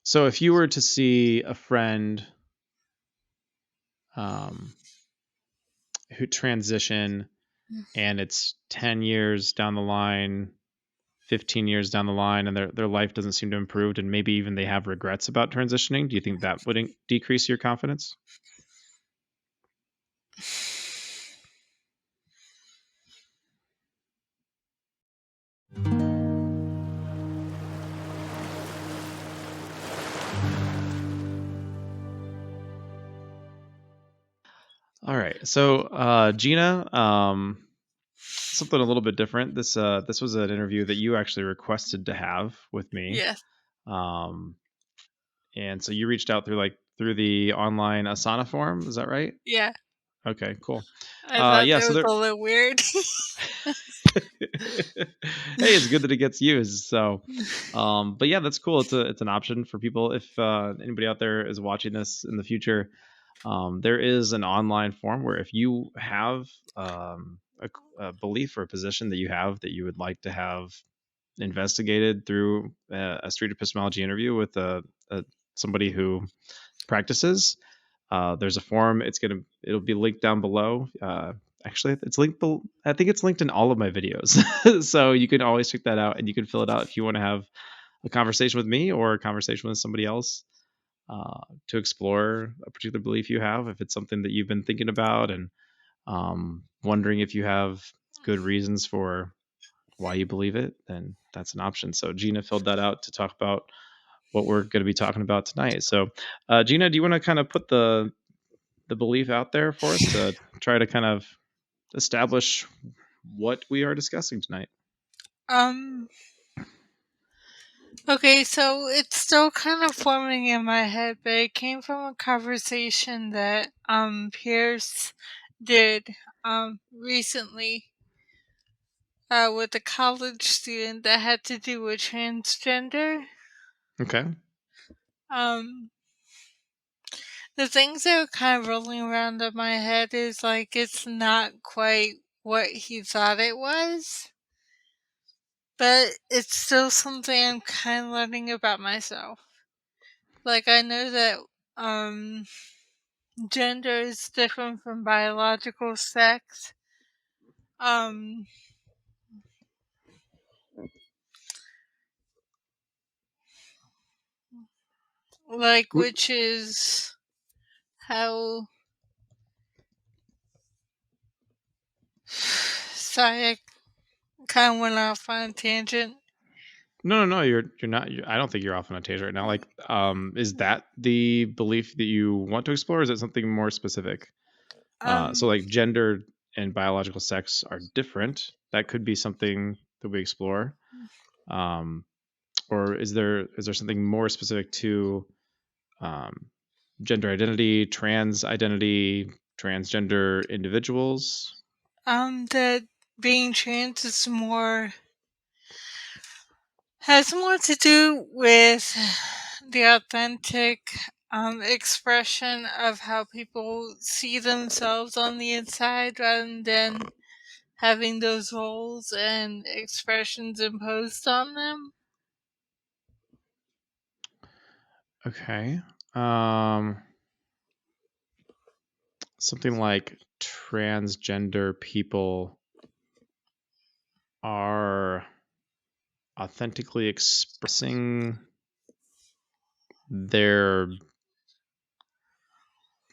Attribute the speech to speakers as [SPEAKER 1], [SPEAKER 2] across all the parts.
[SPEAKER 1] So if you were to see a friend who transition and it's 10 years down the line, 15 years down the line, and their life doesn't seem to improve, and maybe even they have regrets about transitioning, do you think that would decrease your confidence? All right. So, Gina, something a little bit different. This was an interview that you actually requested to have with me.
[SPEAKER 2] Yeah.
[SPEAKER 1] Um, and so you reached out through the online Asana forum. Is that right?
[SPEAKER 2] Yeah.
[SPEAKER 1] Okay, cool.
[SPEAKER 2] I thought
[SPEAKER 1] Yeah.
[SPEAKER 2] that
[SPEAKER 1] So
[SPEAKER 2] was
[SPEAKER 1] there.
[SPEAKER 2] a little weird.
[SPEAKER 1] Hey, it's good that it gets used. So, but yeah, that's cool. It's an option for people if anybody out there is watching this in the future. There is an online form where if you have a belief or a position that you have that you would like to have investigated through a street epistemology interview with somebody who practices, there's a form. It'll be linked down below. Actually, it's linked. I think it's linked in all of my videos, so you can always check that out, and you can fill it out if you want to have a conversation with me or a conversation with somebody else to explore a particular belief you have. If it's something that you've been thinking about and wondering if you have good reasons for why you believe it, then that's an option. So Gina filled that out to talk about what we're going to be talking about tonight. So, Gina, do you want to kind of put the belief out there for us to try to kind of establish what we are discussing tonight?
[SPEAKER 2] Okay, so it's still kind of forming in my head, but it came from a conversation that Pierce did recently with a college student that had to do with transgender.
[SPEAKER 1] Okay.
[SPEAKER 2] Um the things that are kind of rolling around in my head is like it's not quite what he thought it was, but it's still something I'm kind of learning about myself. Like I know that um gender is different from biological sex. Um like which is how sorry, I kind of went off on a tangent.
[SPEAKER 1] No. You're not. I don't think you're off on a tangent right now. Like, is that the belief that you want to explore? Or is it something more specific? So,
[SPEAKER 2] Um
[SPEAKER 1] like, gender and biological sex are different. That could be something that we explore. Um, or is there something more specific to um, gender identity, trans identity, transgender individuals?
[SPEAKER 2] that being trans is more has more to do with the authentic expression of how people see themselves on the inside rather than having those roles and expressions imposed on them.
[SPEAKER 1] Okay. Something like transgender people are authentically expressing their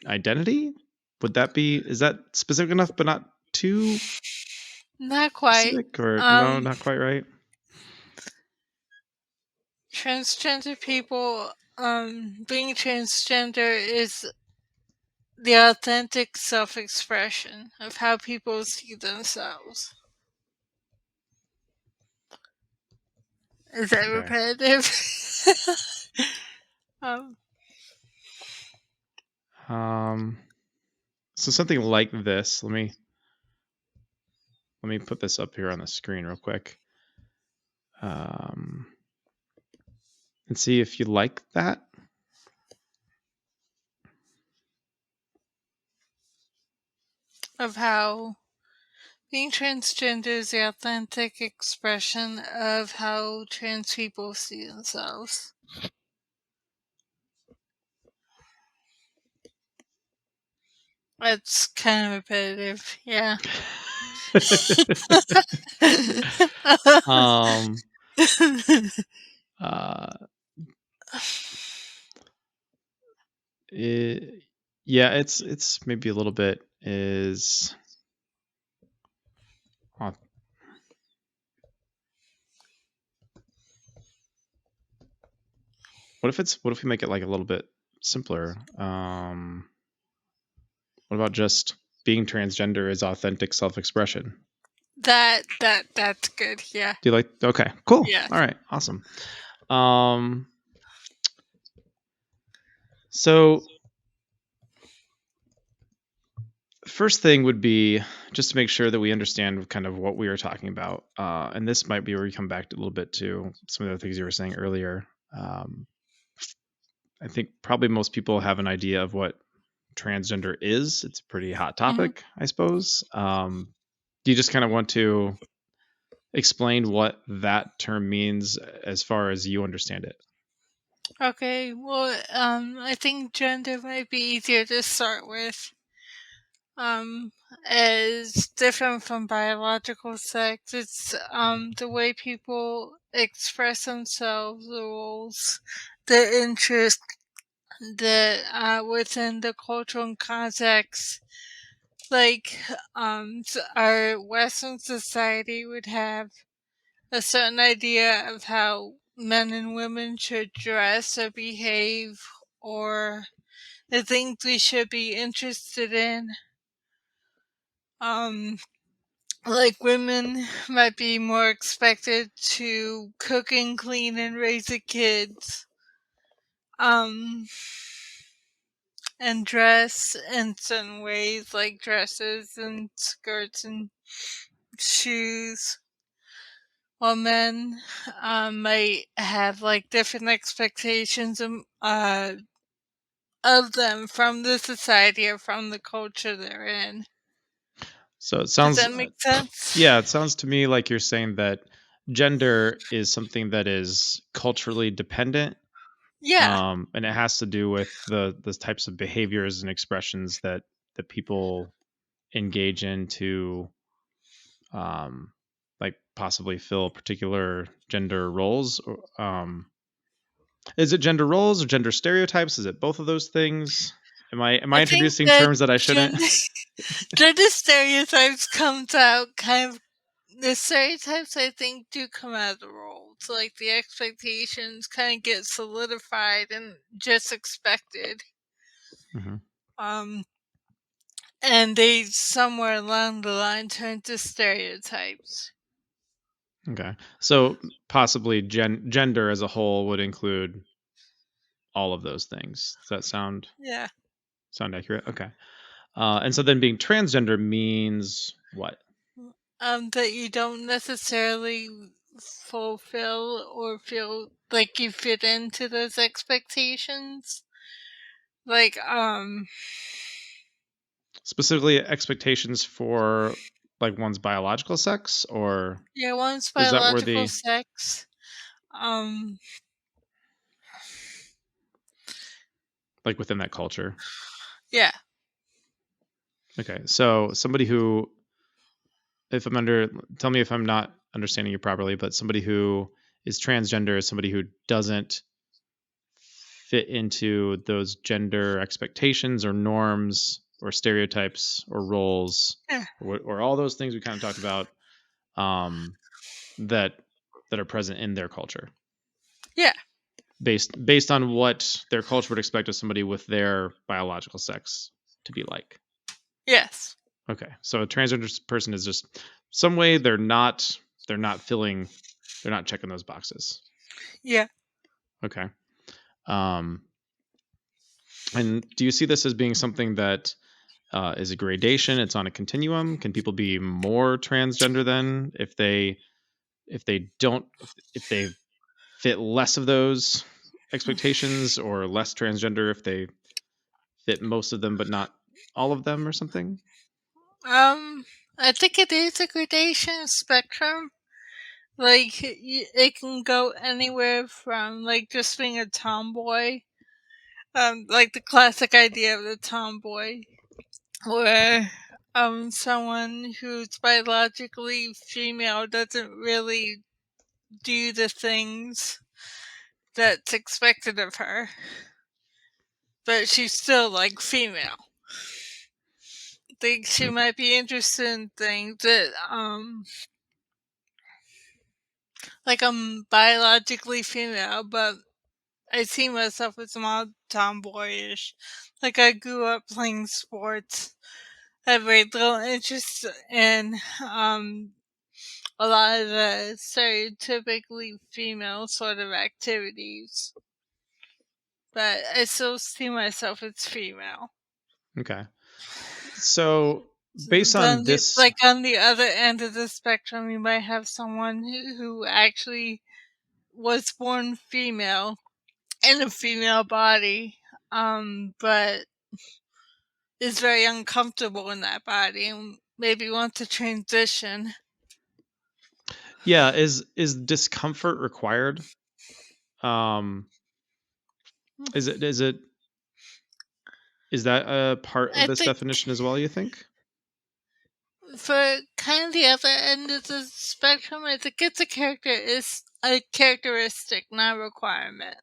[SPEAKER 1] identity. Is that specific enough but not too
[SPEAKER 2] Not quite.
[SPEAKER 1] specific, or no, not quite right?
[SPEAKER 2] Transgender people, being transgender is the authentic self expression of how people see themselves. Is that
[SPEAKER 1] Okay.
[SPEAKER 2] repetitive? um,
[SPEAKER 1] Um so something like this, let me put this up here on the screen real quick. Um and see if you like that.
[SPEAKER 2] of how being transgender is the authentic expression of how trans people see themselves. It's kind of repetitive, yeah.
[SPEAKER 1] um, uh, it, yeah, it's maybe a little bit is. uh, what if we make it like a little bit simpler? What about just being transgender is authentic self-expression?
[SPEAKER 2] That's good, yeah.
[SPEAKER 1] Do you like? Okay, cool.
[SPEAKER 2] Yeah.
[SPEAKER 1] All right, awesome. Um, so first thing would be just to make sure that we understand kind of what we were talking about, and this might be where we come back to a little bit to some of the things you were saying earlier. Um, I think probably most people have an idea of what transgender is. It's a pretty hot
[SPEAKER 2] Mhm.
[SPEAKER 1] topic, I suppose. Do you just kind of want to explain what that term means as far as you understand it?
[SPEAKER 2] Okay, well, I think gender might be easier to start with. Um, as different from biological sex, it's the way people express themselves, the roles, the interests that within the cultural context. Like, our Western society would have a certain idea of how men and women should dress or behave, or the things we should be interested in. Um, like women might be more expected to cook and clean and raise the kids. Um, and dress in certain ways, like dresses and skirts and shoes. While men might have like different expectations of them from the society or from the culture they're in.
[SPEAKER 1] So it
[SPEAKER 2] Does
[SPEAKER 1] sounds,
[SPEAKER 2] that make sense?
[SPEAKER 1] yeah, it sounds to me like you're saying that gender is something that is culturally dependent,
[SPEAKER 2] Yeah.
[SPEAKER 1] and it has to do with the types of behaviors and expressions that people engage in to, um, like possibly fill particular gender roles. Is it gender roles or gender stereotypes? Is it both of those things? Am I
[SPEAKER 2] I think
[SPEAKER 1] introducing
[SPEAKER 2] that
[SPEAKER 1] terms that I shouldn't?
[SPEAKER 2] gender, gender stereotypes comes out kind of the stereotypes I think do come out of the roles. Like the expectations kind of get solidified and just expected.
[SPEAKER 1] Mhm.
[SPEAKER 2] Um and they somewhere along the line turn to stereotypes.
[SPEAKER 1] Okay. So possibly gender as a whole would include all of those things. Does that
[SPEAKER 2] Yeah.
[SPEAKER 1] sound accurate? Okay. And so then being transgender means what?
[SPEAKER 2] That you don't necessarily fulfill or feel like you fit into those expectations. Like,
[SPEAKER 1] Specifically expectations for like one's biological sex, or
[SPEAKER 2] yeah, one's
[SPEAKER 1] is that where
[SPEAKER 2] biological
[SPEAKER 1] the
[SPEAKER 2] sex. Um,
[SPEAKER 1] like within that culture?
[SPEAKER 2] yeah.
[SPEAKER 1] Okay. So somebody who, if I'm under, tell me if I'm not understanding you properly, but somebody who is transgender is somebody who doesn't fit into those gender expectations or norms or stereotypes or roles,
[SPEAKER 2] Yeah.
[SPEAKER 1] or all those things we kind of talked about, um, that that are present in their culture,
[SPEAKER 2] Yeah.
[SPEAKER 1] based on what their culture would expect of somebody with their biological sex to be like.
[SPEAKER 2] Yes.
[SPEAKER 1] Okay, so a transgender person is just some way they're not filling, they're not checking those boxes.
[SPEAKER 2] Yeah.
[SPEAKER 1] Okay. Um, and do you see this as being something that is a gradation? It's on a continuum. Can people be more transgender then if they don't if they fit less of those expectations, or less transgender if they fit most of them but not all of them or something?
[SPEAKER 2] Um, I think it is a gradation spectrum. Like, it can go anywhere from like just being a tomboy, like the classic idea of the tomboy, where someone who's biologically female doesn't really do the things that's expected of her, but she's still like female. Think she might be interested in things that like I'm biologically female, but I see myself as more tomboyish. Like I grew up playing sports, had very little interest in a lot of the stereotypically female sort of activities, but I still see myself as female.
[SPEAKER 1] Okay. So based on
[SPEAKER 2] Then,
[SPEAKER 1] this,
[SPEAKER 2] like on the other end of the spectrum, you might have someone who actually was born female in a female body, but is very uncomfortable in that body and maybe wants to transition.
[SPEAKER 1] yeah, is discomfort required? Um, is that a part of
[SPEAKER 2] I
[SPEAKER 1] this
[SPEAKER 2] think
[SPEAKER 1] definition as well, you think?
[SPEAKER 2] for kind of the other end of the spectrum, I think it's a characteristic, not a requirement.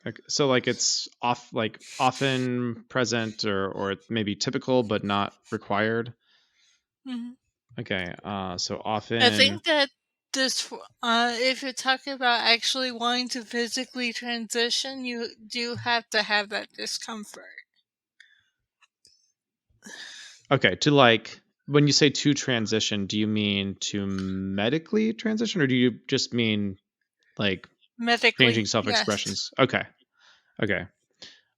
[SPEAKER 1] Okay, so like it's like often present or it's maybe typical but not required.
[SPEAKER 2] Mhm.
[SPEAKER 1] Okay, so
[SPEAKER 2] I
[SPEAKER 1] often.
[SPEAKER 2] think that this, if you're talking about actually wanting to physically transition, you do have to have that discomfort.
[SPEAKER 1] Okay, to like when you say to transition, do you mean to medically transition or do you just mean like changing
[SPEAKER 2] Medically, yes.
[SPEAKER 1] self-expressions? Okay. Okay.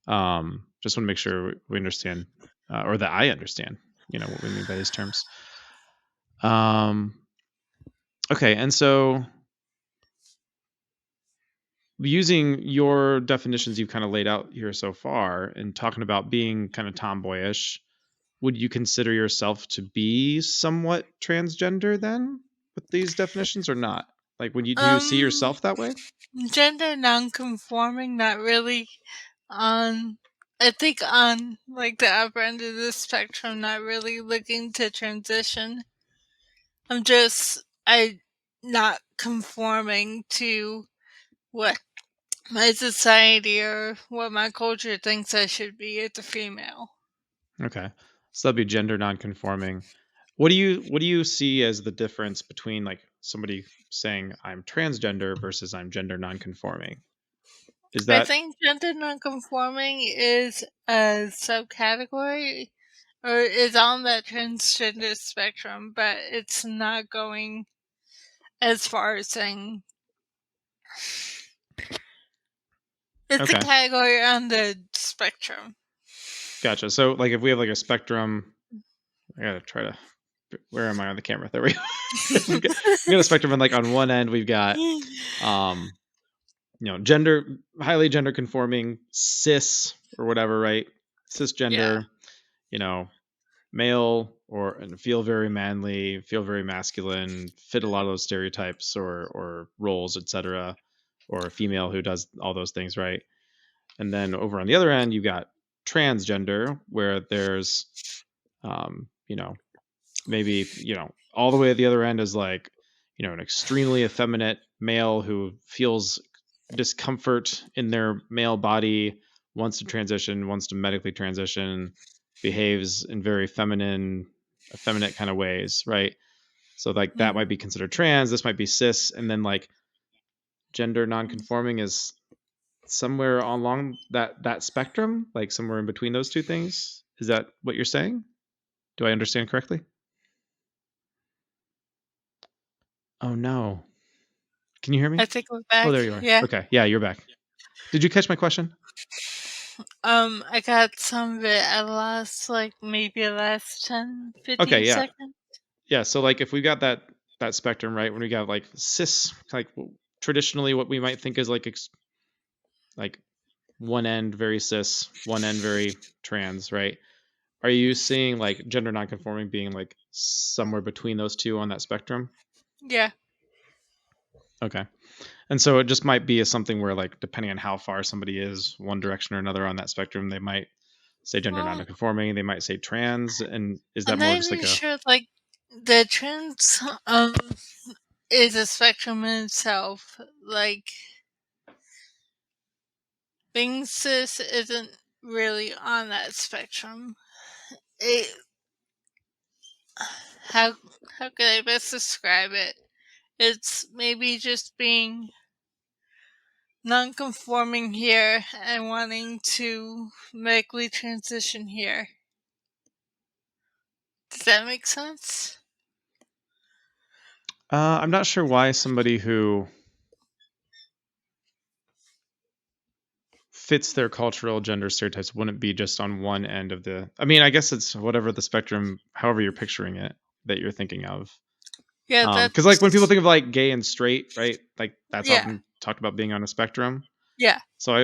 [SPEAKER 1] Just want to make sure we understand or that I understand, what we mean by these terms. Um okay, and so using your definitions you've kind of laid out here so far and talking about being kind of tomboyish, would you consider yourself to be somewhat transgender then with these definitions or not? Like, do you see
[SPEAKER 2] Um,
[SPEAKER 1] yourself that way?
[SPEAKER 2] Gender non-conforming, not really. On, I think on like the upper end of the spectrum, not really looking to transition. I not conforming to what my society or what my culture thinks I should be as a female.
[SPEAKER 1] Okay. So that'd be gender nonconforming. What do you see as the difference between like somebody saying I'm transgender versus I'm gender nonconforming? Is
[SPEAKER 2] I
[SPEAKER 1] that
[SPEAKER 2] think gender nonconforming is a subcategory or is on that transgender spectrum, but it's not going as far as saying it's a
[SPEAKER 1] okay?
[SPEAKER 2] category on the spectrum.
[SPEAKER 1] Gotcha. So like if we have like a spectrum, I gotta try to. Where am I on the camera? There we go. We got a spectrum, and like on one end we've got um gender highly gender conforming cis or whatever, right?
[SPEAKER 2] Yeah.
[SPEAKER 1] Cisgender, you know, male or and feel very manly, feel very masculine, fit a lot of those stereotypes or roles, etc. Or a female who does all those things, right? And then over on the other end, you've got transgender, where there's you know, maybe, all the way at the other end is like, an extremely effeminate male who feels discomfort in their male body, wants to transition, wants to medically transition, behaves in very effeminate kind of ways, right? So like that might
[SPEAKER 2] Mhm.
[SPEAKER 1] be considered trans, this might be cis, and then like gender nonconforming is somewhere along that spectrum, like somewhere in between those two things. Is that what you're saying? Do I understand correctly? Oh no. Can you hear
[SPEAKER 2] I
[SPEAKER 1] me?
[SPEAKER 2] think we're
[SPEAKER 1] Oh,
[SPEAKER 2] back.
[SPEAKER 1] there you are.
[SPEAKER 2] Yeah.
[SPEAKER 1] Okay. Yeah, you're back. Did you catch my question?
[SPEAKER 2] I got some of it. I lost like maybe the last 10,
[SPEAKER 1] Okay,
[SPEAKER 2] 15
[SPEAKER 1] yeah.
[SPEAKER 2] seconds.
[SPEAKER 1] Yeah, so like if we got that spectrum, right? When we got like cis, like traditionally what we might think is like like one end very cis, one end very trans, right? Are you seeing like gender nonconforming being like somewhere between those two on that spectrum?
[SPEAKER 2] Yeah.
[SPEAKER 1] Okay. And so it just might be something where like depending on how far somebody is one direction or another on that spectrum, they might say gender
[SPEAKER 2] Well,
[SPEAKER 1] nonconforming, they might say trans, and is that
[SPEAKER 2] I'm
[SPEAKER 1] more
[SPEAKER 2] not
[SPEAKER 1] just like
[SPEAKER 2] even
[SPEAKER 1] a
[SPEAKER 2] sure, like, the trans, is a spectrum in itself. Like, being cis isn't really on that spectrum. It, how, how could I best describe it? It's maybe just being non-conforming here and wanting to medically transition here. Does that make sense?
[SPEAKER 1] I'm not sure why somebody who fits their cultural gender stereotypes wouldn't be just on one end of the. I mean, I guess it's whatever the spectrum, however you're picturing it, that you're thinking of.
[SPEAKER 2] Yeah,
[SPEAKER 1] Because like when people
[SPEAKER 2] that's
[SPEAKER 1] think of like gay and straight, right? Like that's
[SPEAKER 2] yeah,
[SPEAKER 1] often talked about being on a spectrum.
[SPEAKER 2] yeah.
[SPEAKER 1] So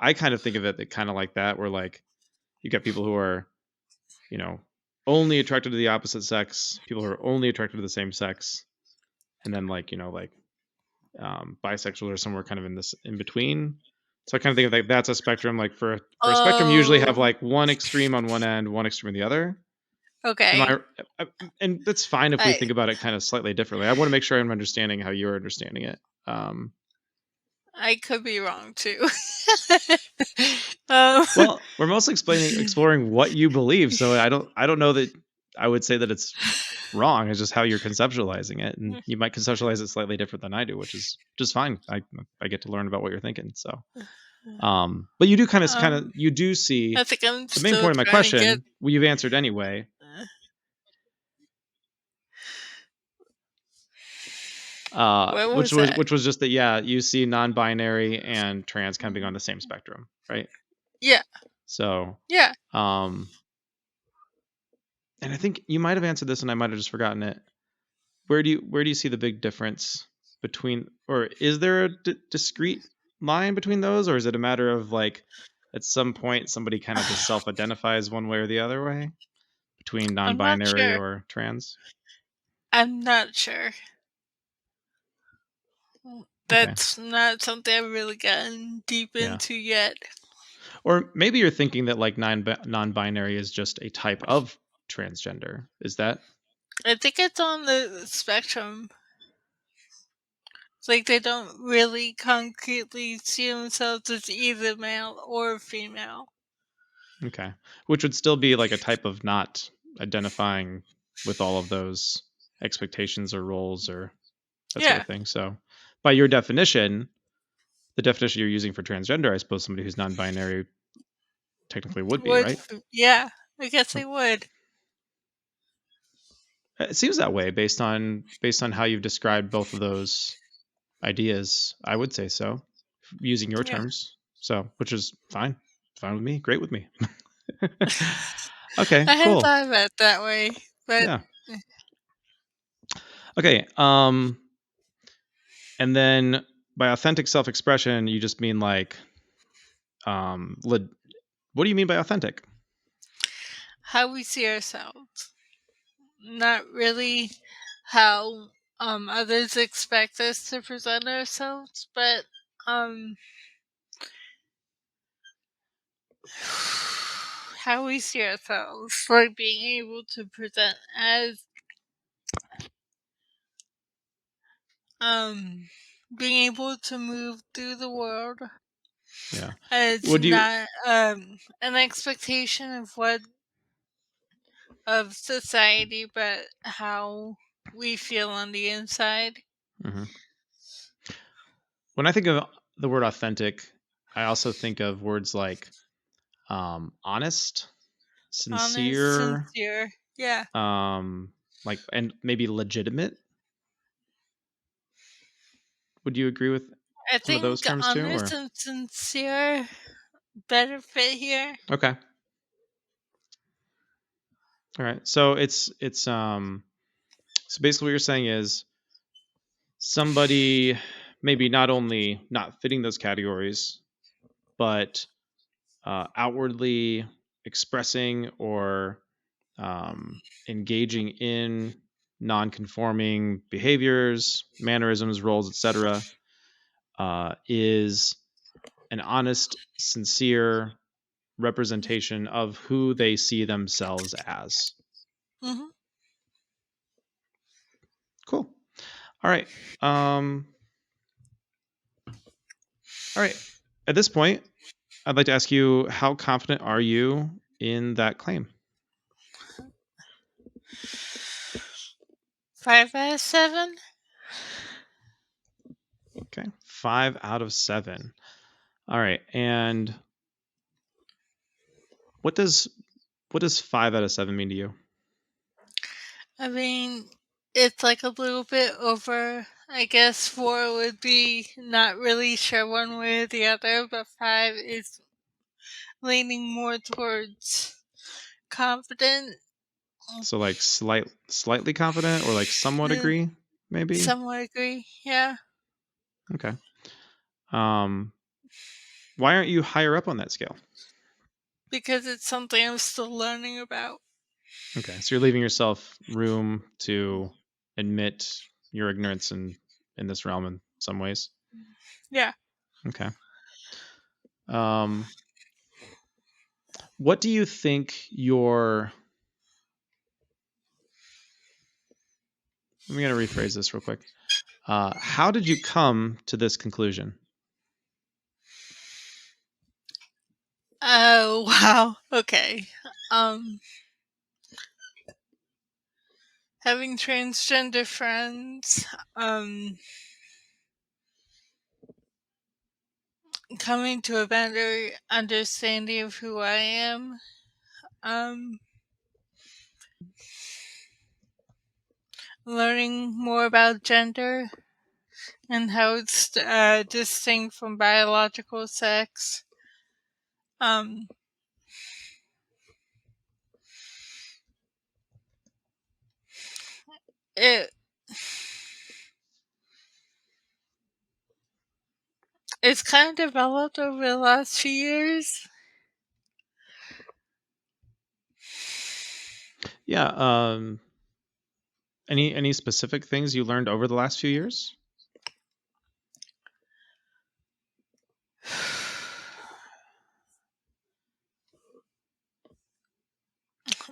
[SPEAKER 1] I kind of think of it kind of like that, where like you get people who are, you know, only attracted to the opposite sex, people who are only attracted to the same sex, and then like, like bisexual or somewhere kind of in this in between. So I kind of think of like that's a spectrum. Like for a spectrum, you usually have
[SPEAKER 2] Oh,
[SPEAKER 1] like one extreme on one end, one extreme on the other. Am
[SPEAKER 2] okay.
[SPEAKER 1] I? And that's fine if we
[SPEAKER 2] I
[SPEAKER 1] think about it kind of slightly differently. I want to make sure I'm understanding how you're understanding it. Um,
[SPEAKER 2] I could be wrong too. um,
[SPEAKER 1] well, we're mostly exploring what you believe, so I don't know that I would say that it's wrong. It's just how you're conceptualizing it, and you might conceptualize it slightly different than I do, which is just fine. I get to learn about what you're thinking. So, but you do
[SPEAKER 2] um,
[SPEAKER 1] you do see
[SPEAKER 2] I think I'm
[SPEAKER 1] the main
[SPEAKER 2] still
[SPEAKER 1] point of my
[SPEAKER 2] trying to get.
[SPEAKER 1] question. Well, you've answered anyway,
[SPEAKER 2] uh, what
[SPEAKER 1] which
[SPEAKER 2] was
[SPEAKER 1] was
[SPEAKER 2] that?
[SPEAKER 1] which was just that. Yeah, you see non-binary and trans kind of being on the same spectrum, right?
[SPEAKER 2] Yeah,
[SPEAKER 1] So,
[SPEAKER 2] yeah.
[SPEAKER 1] um, and I think you might have answered this, and I might have just forgotten it. Where do you see the big difference between, or is there a discrete line between those, or is it a matter of like at some point somebody kind of just self-identifies one way or the other way between
[SPEAKER 2] I'm not
[SPEAKER 1] non-binary
[SPEAKER 2] sure.
[SPEAKER 1] or trans?
[SPEAKER 2] I'm not sure.
[SPEAKER 1] Okay,
[SPEAKER 2] That's not something I've really gotten deep
[SPEAKER 1] yeah.
[SPEAKER 2] into yet.
[SPEAKER 1] Or maybe you're thinking that like non-binary is just a type of transgender. Is that
[SPEAKER 2] I think it's on the spectrum. It's like they don't really concretely see themselves as either male or female.
[SPEAKER 1] okay? Which would still be like a type of not identifying with all of those expectations or roles or that sort
[SPEAKER 2] Yeah.
[SPEAKER 1] of thing. So, by your definition, the definition you're using for transgender, I suppose somebody who's non-binary technically would be, right?
[SPEAKER 2] Yeah, I guess
[SPEAKER 1] Oh,
[SPEAKER 2] they would.
[SPEAKER 1] it seems that way based on how you've described both of those ideas. I would say so, using your
[SPEAKER 2] Yeah.
[SPEAKER 1] terms. So, which is fine with me, great with me. Okay,
[SPEAKER 2] I hadn't
[SPEAKER 1] cool.
[SPEAKER 2] thought of it that way, but
[SPEAKER 1] Yeah. Okay. And then by authentic self-expression, you just mean like, what do you mean by authentic?
[SPEAKER 2] how we see ourselves. Not really how others expect us to present ourselves, but um how we see ourselves. Like being able to present as um being able to move through the world
[SPEAKER 1] Yeah.
[SPEAKER 2] as
[SPEAKER 1] Would you?
[SPEAKER 2] not an expectation of what of society, but how we feel on the inside.
[SPEAKER 1] Mhm. When I think of the word authentic, I also think of words like honest,
[SPEAKER 2] Honest,
[SPEAKER 1] sincere,
[SPEAKER 2] sincere. Yeah.
[SPEAKER 1] like and maybe legitimate. Would you agree with
[SPEAKER 2] I
[SPEAKER 1] some of those
[SPEAKER 2] think
[SPEAKER 1] terms too?
[SPEAKER 2] honest
[SPEAKER 1] Or
[SPEAKER 2] and sincere better fit here.
[SPEAKER 1] okay, all right. So it's so basically what you're saying is somebody maybe not only not fitting those categories, but outwardly expressing or engaging in non-conforming behaviors, mannerisms, roles, etc., is an honest, sincere, representation of who they see themselves as.
[SPEAKER 2] Mm-hmm.
[SPEAKER 1] Cool. All right. All right. At this point, I'd like to ask you, how confident are you in that claim?
[SPEAKER 2] 5 out of 7.
[SPEAKER 1] Okay. 5 out of 7. All right. And what does 5 out of 7 mean to you?
[SPEAKER 2] I mean, it's like a little bit over. I guess 4 would be not really sure one way or the other, but 5 is leaning more towards confident.
[SPEAKER 1] So like slightly confident, or like somewhat
[SPEAKER 2] Uh,
[SPEAKER 1] agree, maybe?
[SPEAKER 2] Somewhat agree, yeah,
[SPEAKER 1] Okay. Um why aren't you higher up on that scale?
[SPEAKER 2] because it's something I'm still learning about.
[SPEAKER 1] Okay. So you're leaving yourself room to admit your ignorance in this realm in some ways.
[SPEAKER 2] Yeah.
[SPEAKER 1] Okay. Um what do you think your I'm going to rephrase this real quick. How did you come to this conclusion?
[SPEAKER 2] Oh, wow. Okay. Um, Having transgender friends, coming to a better understanding of who I am, um, learning more about gender and how it's distinct from biological sex. Um, it it's kind of developed over the last few years.
[SPEAKER 1] Yeah. Any specific things you learned over the last few years?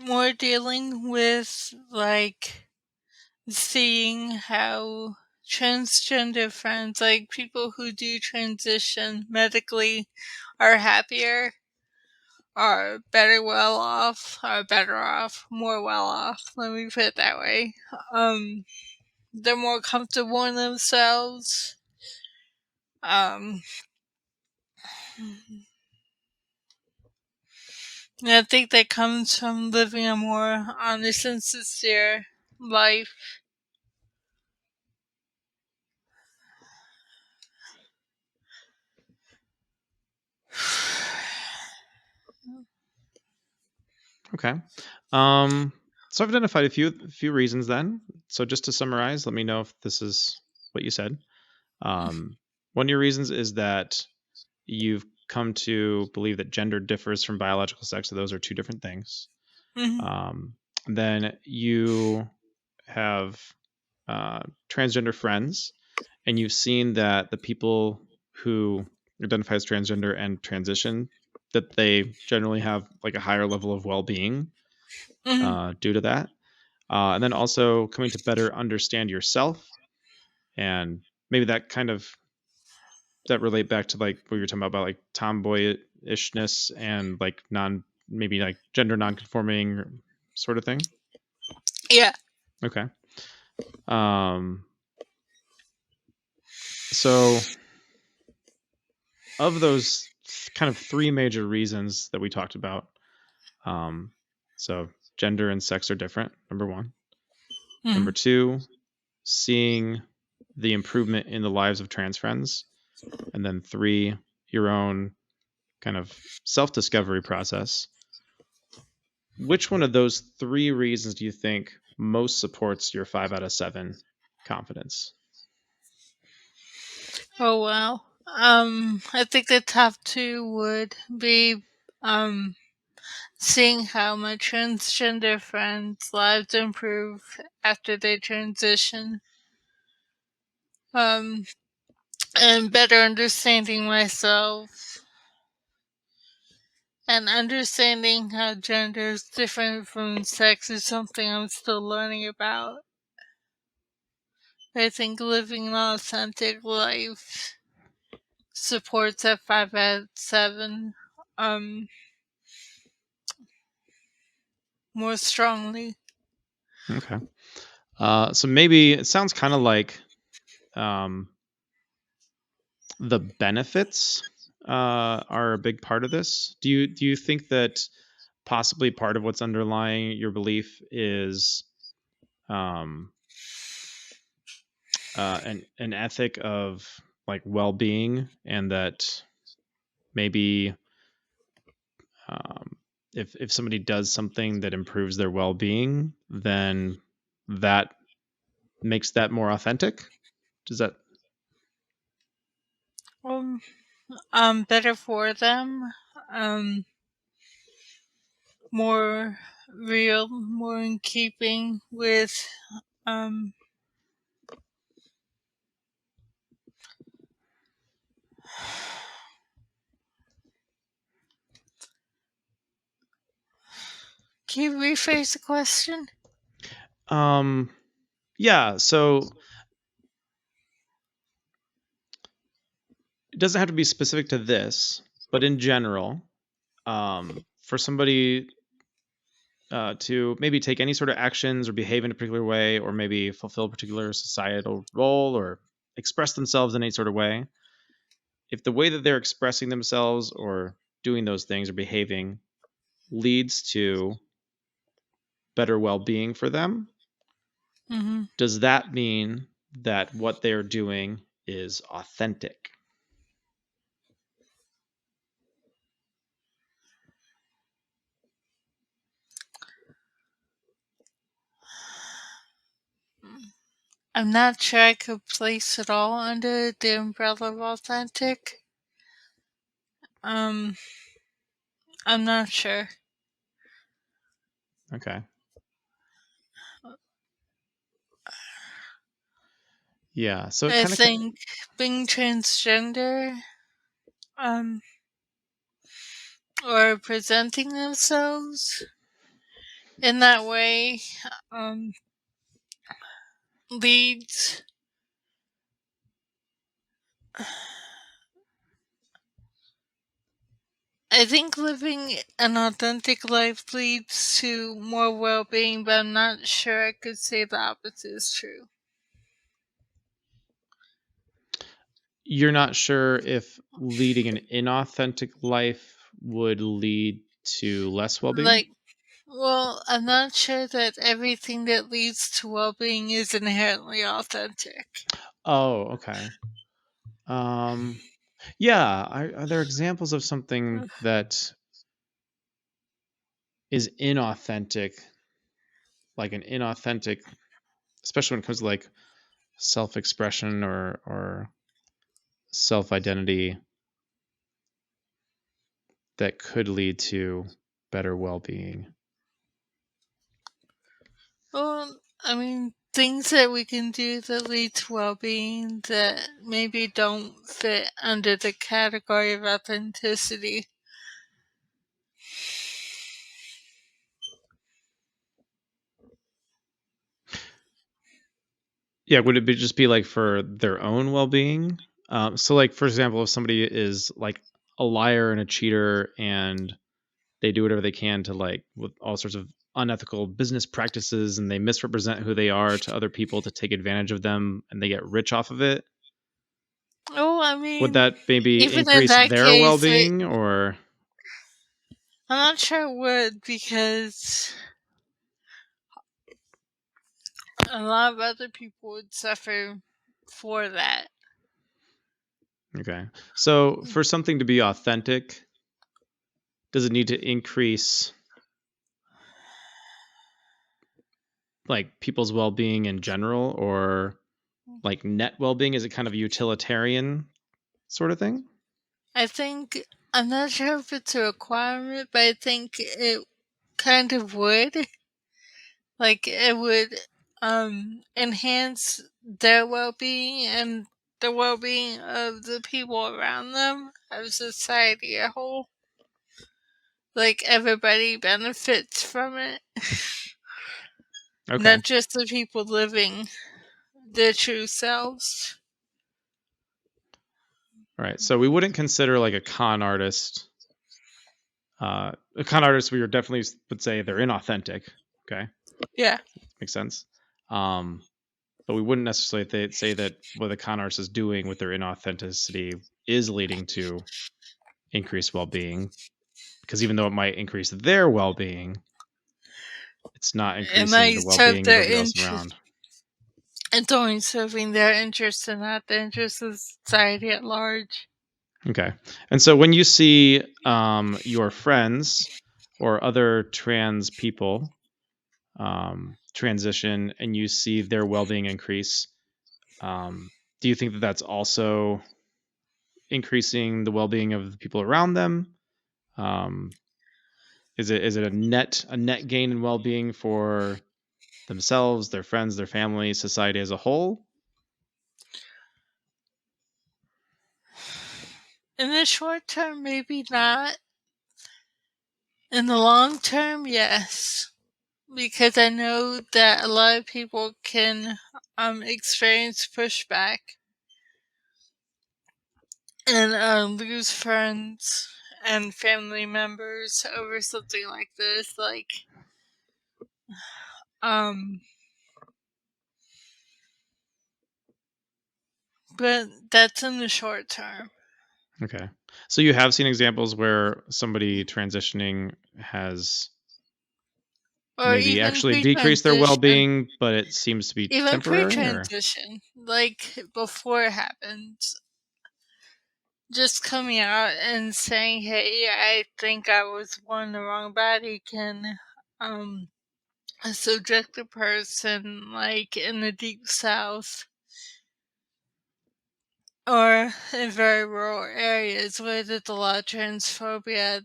[SPEAKER 2] More dealing with like seeing how transgender friends, like people who do transition medically, are happier, are better off, more well off. Let me put it that way. Um, they're more comfortable in themselves. Um, and I think that comes from living a more honest and sincere life.
[SPEAKER 1] Okay. So I've identified a few reasons then. So just to summarize, let me know if this is what you said. One of your reasons is that you've come to believe that gender differs from biological sex, so those are two different things.
[SPEAKER 2] Mhm.
[SPEAKER 1] Then you have transgender friends, and you've seen that the people who identify as transgender and transition, that they generally have like a higher level of well-being
[SPEAKER 2] Mhm.
[SPEAKER 1] due to that. And then also coming to better understand yourself, and maybe that kind of that relate back to like what you were talking about like tomboyishness and like maybe like gender non-conforming sort of thing.
[SPEAKER 2] Yeah.
[SPEAKER 1] Okay. Um, so of those kind of three major reasons that we talked about, um, so gender and sex are different. Number one. Number
[SPEAKER 2] Mhm.
[SPEAKER 1] two, seeing the improvement in the lives of trans friends. And then three, your own kind of self discovery process. Which one of those three reasons do you think most supports your 5 out of 7 confidence?
[SPEAKER 2] Oh wow. I think the top two would be um seeing how my transgender friends' lives improve after they transition. Um and better understanding myself And understanding how gender is different from sex is something I'm still learning about. I think living an authentic life supports that 5 out of 7 more strongly.
[SPEAKER 1] Okay. So maybe it sounds kind of like um, the benefits are a big part of this. Do you think that possibly part of what's underlying your belief is um, an ethic of like well-being, and that maybe um, if somebody does something that improves their well-being, then that makes that more authentic? Does that?
[SPEAKER 2] Um, Better for them, um, more real, more in keeping with um, can you rephrase the question?
[SPEAKER 1] Um, yeah. So it doesn't have to be specific to this, but in general, for somebody to maybe take any sort of actions or behave in a particular way, or maybe fulfill a particular societal role or express themselves in any sort of way, if the way that they're expressing themselves or doing those things or behaving leads to better well-being for them,
[SPEAKER 2] hmm
[SPEAKER 1] does that mean that what they're doing is authentic?
[SPEAKER 2] I'm not sure I could place it all under the umbrella of authentic. Um, I'm not sure.
[SPEAKER 1] Okay. Yeah. So it
[SPEAKER 2] I
[SPEAKER 1] kind of.
[SPEAKER 2] think being transgender, um, or presenting themselves in that way, um, leads. I think living an authentic life leads to more well being, but I'm not sure I could say the opposite is true.
[SPEAKER 1] You're not sure if leading an inauthentic life would lead to less well-being?
[SPEAKER 2] Like, well, I'm not sure that everything that leads to well being is inherently authentic.
[SPEAKER 1] Oh, okay. Um, yeah. Are there examples of something that is inauthentic, like an inauthentic, especially when it comes to like self-expression or self-identity, that could lead to better well-being?
[SPEAKER 2] Well, I mean, things that we can do that lead to well being that maybe don't fit under the category of authenticity.
[SPEAKER 1] Yeah, would it be just be like for their own well-being? So like for example, if somebody is like a liar and a cheater and they do whatever they can to like with all sorts of unethical business practices, and they misrepresent who they are to other people to take advantage of them, and they get rich off of it,
[SPEAKER 2] Oh, I
[SPEAKER 1] would
[SPEAKER 2] mean,
[SPEAKER 1] that maybe
[SPEAKER 2] even in
[SPEAKER 1] increase
[SPEAKER 2] that
[SPEAKER 1] their
[SPEAKER 2] case,
[SPEAKER 1] well-being? Or
[SPEAKER 2] I'm not sure it would because a lot of other people would suffer for that.
[SPEAKER 1] okay, so for something to be authentic, does it need to increase like people's well-being in general, or like net well-being? Is it kind of a utilitarian sort of thing?
[SPEAKER 2] I think, I'm not sure if it's a requirement, but I think it kind of would. Like, it would enhance their well being and the well being of the people around them, of society as a whole. like everybody benefits from it,
[SPEAKER 1] Okay.
[SPEAKER 2] not just the people living their true selves.
[SPEAKER 1] All right. So we wouldn't consider like a con artist. A con artist, we would definitely would say they're inauthentic. Okay,
[SPEAKER 2] Yeah.
[SPEAKER 1] makes sense. But we wouldn't necessarily say that what a con artist is doing with their inauthenticity is leading to increased well-being, because even though it might increase their well-being, it's not
[SPEAKER 2] It
[SPEAKER 1] increasing the
[SPEAKER 2] might serve
[SPEAKER 1] well-being of
[SPEAKER 2] their
[SPEAKER 1] everybody else
[SPEAKER 2] interest.
[SPEAKER 1] around.
[SPEAKER 2] It's only serving their interest and not the interest of society at large.
[SPEAKER 1] Okay. And so when you see your friends or other trans people transition and you see their well-being increase, do you think that that's also increasing the well-being of the people around them? Um, is it a net gain in well-being for themselves, their friends, their family, society as a whole?
[SPEAKER 2] In the short term, maybe not. In the long term, yes. Because I know that a lot of people can experience pushback and lose friends and family members over something like this. Um, but that's in the short term.
[SPEAKER 1] Okay. So you have seen examples where somebody transitioning has
[SPEAKER 2] Or
[SPEAKER 1] maybe
[SPEAKER 2] even
[SPEAKER 1] actually decreased their
[SPEAKER 2] pre-transition.
[SPEAKER 1] well-being, but it seems to be
[SPEAKER 2] Even
[SPEAKER 1] temporary, or
[SPEAKER 2] pre-transition, like before it happens. Just coming out and saying, "Hey, I think I was born the wrong body," can um subject a person like in the deep south or in very rural areas where there's a lot of transphobia.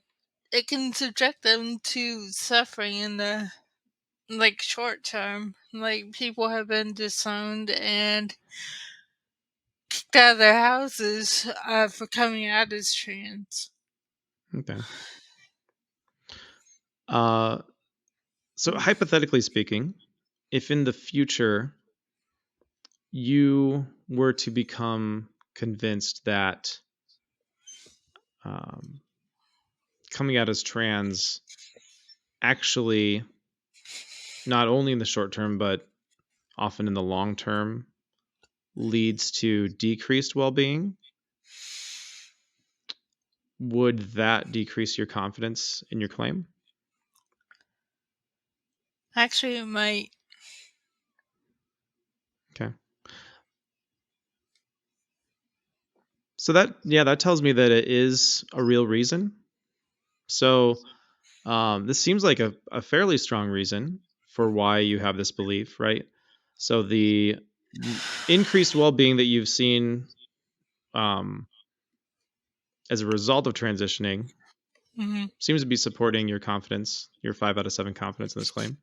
[SPEAKER 2] It can subject them to suffering in the like short term. Like people have been disowned and kicked out of their houses for coming out as trans.
[SPEAKER 1] okay. Uh, so hypothetically speaking, if in the future you were to become convinced that um, coming out as trans actually, not only in the short term but often in the long term, leads to decreased well-being, would that decrease your confidence in your claim?
[SPEAKER 2] Actually, it might.
[SPEAKER 1] Okay. So that tells me that it is a real reason. So this seems like a fairly strong reason for why you have this belief, right? So the increased well-being that you've seen um, as a result of transitioning
[SPEAKER 2] Hmm.
[SPEAKER 1] seems to be supporting your confidence, your 5 out of 7 confidence in this claim.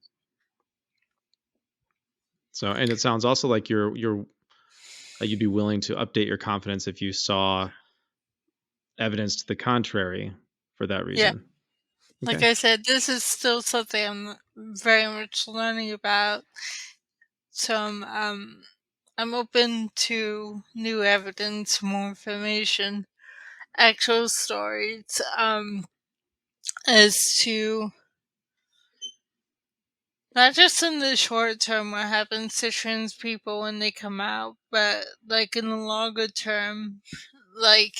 [SPEAKER 1] So, and it sounds also like you'd be willing to update your confidence if you saw evidence to the contrary for that
[SPEAKER 2] Yeah.
[SPEAKER 1] reason.
[SPEAKER 2] Like
[SPEAKER 1] Okay.
[SPEAKER 2] I said, this is still something I'm very much learning about. So I'm open to new evidence, more information, actual stories, as to not just in the short term what happens to trans people when they come out, but like in the longer term, like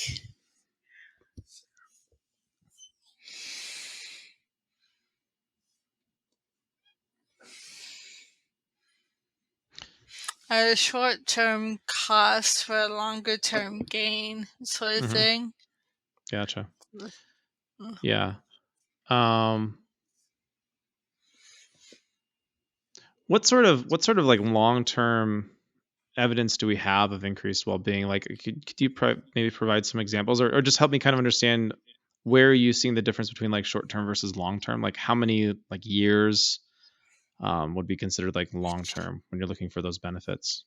[SPEAKER 2] a short term cost for a longer term gain sort of
[SPEAKER 1] Hmm.
[SPEAKER 2] thing.
[SPEAKER 1] Gotcha. Yeah. Um, what sort of like long term evidence do we have of increased well being? Like, could you maybe provide some examples, or just help me kind of understand where are you seeing the difference between like short term versus long term? Like, how many like years would be considered like long term when you're looking for those benefits?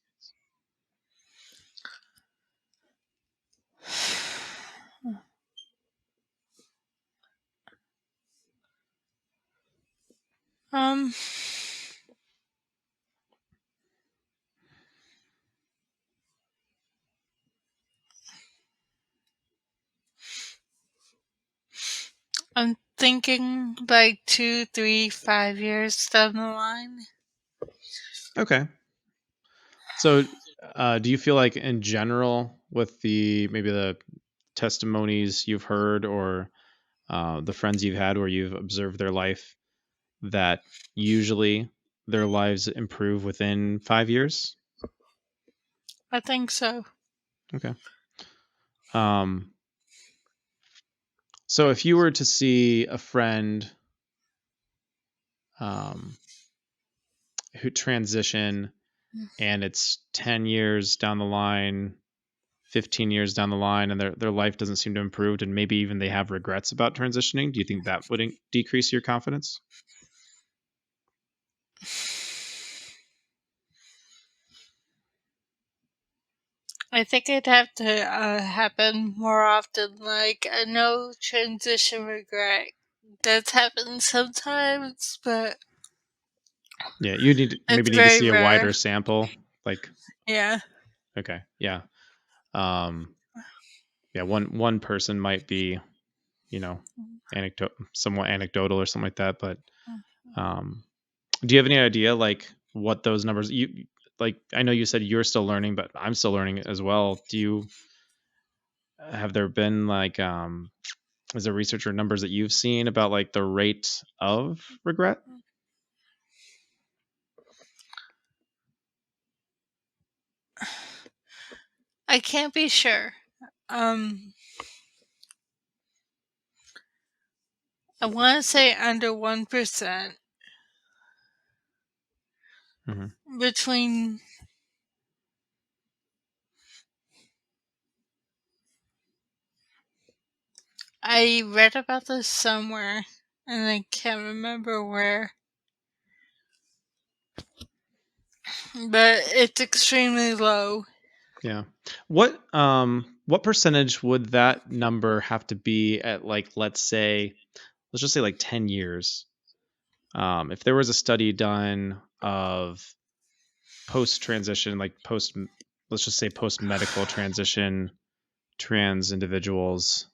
[SPEAKER 2] Um, I'm thinking like 2, 3, 5 years down the line.
[SPEAKER 1] Okay. So, do you feel like in general, with maybe the testimonies you've heard or the friends you've had where you've observed their life, that usually their lives improve within 5 years?
[SPEAKER 2] I think so.
[SPEAKER 1] Okay. Um, so if you were to see a friend um, who transition and it's 10 years down the line, 15 years down the line, and their life doesn't seem to improve, and maybe even they have regrets about transitioning, do you think that would decrease your confidence?
[SPEAKER 2] I think it'd have to happen more often. Like, I know transition regret does happen sometimes, but
[SPEAKER 1] Yeah, you maybe
[SPEAKER 2] it's
[SPEAKER 1] need to
[SPEAKER 2] very
[SPEAKER 1] see a
[SPEAKER 2] rare.
[SPEAKER 1] wider sample. Like,
[SPEAKER 2] Yeah.
[SPEAKER 1] okay, yeah, um, yeah, one person might be, you know, somewhat anecdotal or something like that. But um, do you have any idea like what those numbers you like? I know you said you're still learning, but I'm still learning as well. Do you have there been like is there research or numbers that you've seen about like the rate of regret?
[SPEAKER 2] I can't be sure. Um, I want to say under 1%.
[SPEAKER 1] Hmm.
[SPEAKER 2] Between, I read about this somewhere, and I can't remember where, but it's extremely low.
[SPEAKER 1] Yeah. What percentage would that number have to be at, like, let's just say like 10 years? If there was a study done of post transition, like let's just say post medical transition trans individuals,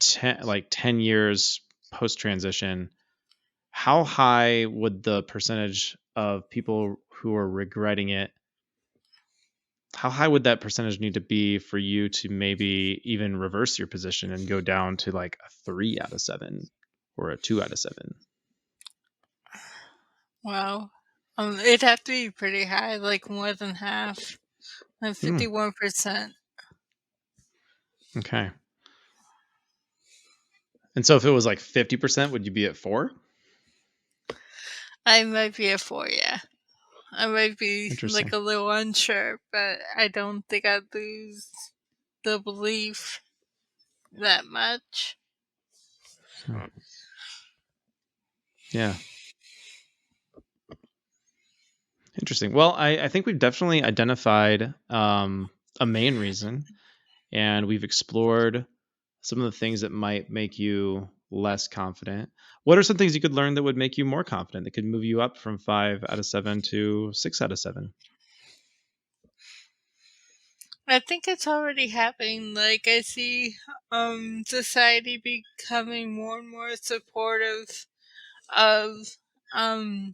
[SPEAKER 1] 10 years post transition, how high would the percentage of people who are regretting it, how high would that percentage need to be for you to maybe even reverse your position and go down to like a 3 out of 7 or a 2 out of 7?
[SPEAKER 2] Wow. It'd have to be pretty high, like more than half, like
[SPEAKER 1] Hmm.
[SPEAKER 2] 51%.
[SPEAKER 1] Okay. And so if it was like 50%, would you be at 4?
[SPEAKER 2] I might be a 4, yeah. I might be like
[SPEAKER 1] Interesting.
[SPEAKER 2] a little unsure, but I don't think I'd lose the belief that much.
[SPEAKER 1] Hmm. Yeah. Interesting. Well, I think we've definitely identified a main reason, and we've explored some of the things that might make you less confident. What are some things you could learn that would make you more confident, that could move you up from 5 out of 7 to 6 out of 7?
[SPEAKER 2] I think it's already happening. Like, I see society becoming more and more supportive of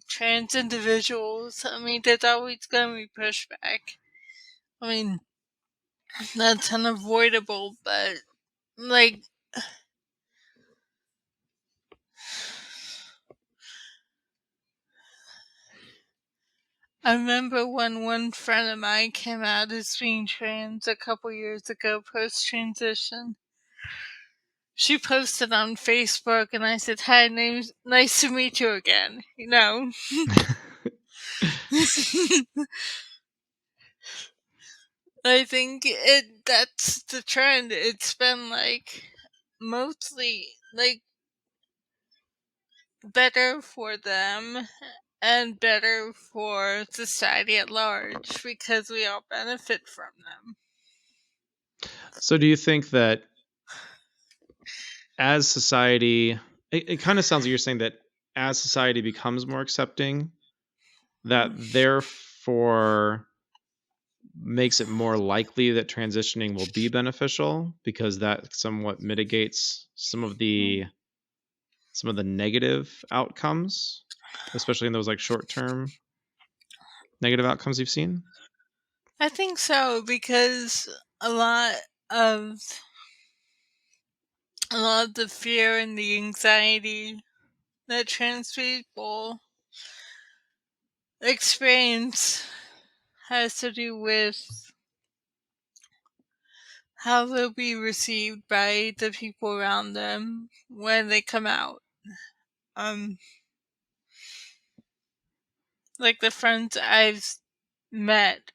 [SPEAKER 2] trans individuals. I mean, there's always going to be pushback. I mean, that's unavoidable, but like, I remember when one friend of mine came out as being trans a couple years ago, post transition. She posted on Facebook, and I said, "Hi, nice to meet you again." You know, I think that's the trend. It's been like mostly like better for them and better for society at large because we all benefit from them.
[SPEAKER 1] So do you think that as society, it kind of sounds like you're saying that as society becomes more accepting, that
[SPEAKER 2] Mm.
[SPEAKER 1] therefore makes it more likely that transitioning will be beneficial because that somewhat mitigates some of the negative outcomes, especially in those like short-term negative outcomes you've seen?
[SPEAKER 2] I think so because a lot of a lot of the fear and the anxiety that trans people experience has to do with how they'll be received by the people around them when they come out. Um, like the friends I've met